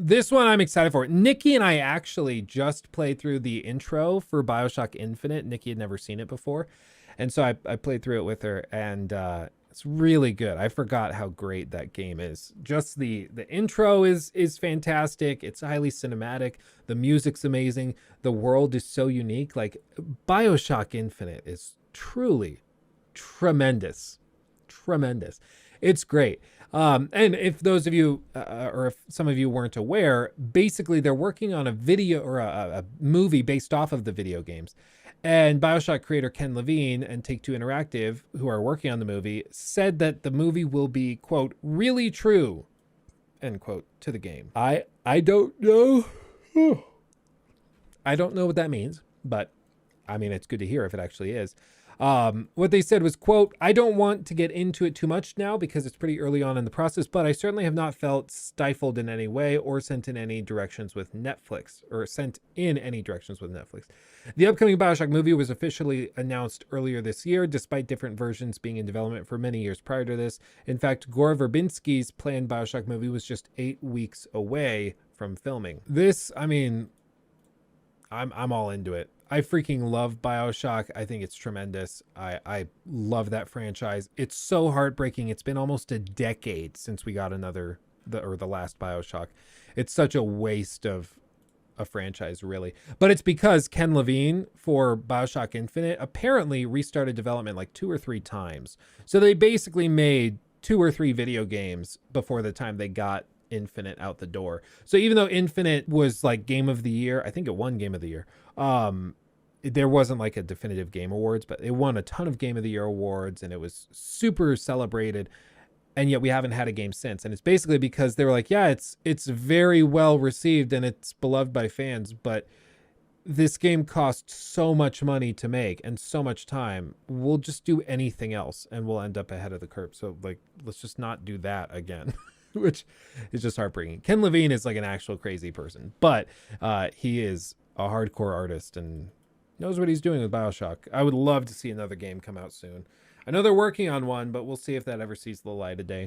This one I'm excited for. Nikki and I actually just played through the intro for Bioshock Infinite. Nikki had never seen it before. And so I played through it with her, and it's really good. I forgot how great that game is. Just the intro is fantastic. It's highly cinematic. The music's amazing. The world is so unique. Like, Bioshock Infinite is truly tremendous. Tremendous. It's great. And if those of you, or if some of you weren't aware, basically they're working on a video or a movie based off of the video games. And Bioshock creator Ken Levine and Take-Two Interactive, who are working on the movie, said that the movie will be, quote, really true, end quote, to the game. I don't know. I don't know what that means, but I mean, it's good to hear if it actually is. What they said was, quote, I don't want to get into it too much now because it's pretty early on in the process, but I certainly have not felt stifled in any way or sent in any directions with Netflix. The upcoming Bioshock movie was officially announced earlier this year, despite different versions being in development for many years prior to this. In fact, Gore Verbinski's planned Bioshock movie was just 8 weeks away from filming. This, I mean, I'm all into it. I freaking love Bioshock. I think it's tremendous. I love that franchise. It's so heartbreaking. It's been almost a decade since we got the last Bioshock. It's such a waste of a franchise, really. But it's because Ken Levine for Bioshock Infinite apparently restarted development like 2 or 3 times. So they basically made 2 or 3 video games before the time they got Infinite out the door. So even though Infinite was like Game of the Year, I think it won Game of the Year. There wasn't like a definitive Game Awards, but it won a ton of Game of the Year awards and it was super celebrated. And yet we haven't had a game since. And it's basically because they were like, yeah, it's very well received and it's beloved by fans, but this game cost so much money to make and so much time. We'll just do anything else and we'll end up ahead of the curve. So like, let's just not do that again. Which is just heartbreaking. Ken Levine is like an actual crazy person, but he is a hardcore artist and knows what he's doing with Bioshock. I would love to see another game come out soon. I know they're working on one, but we'll see if that ever sees the light of day.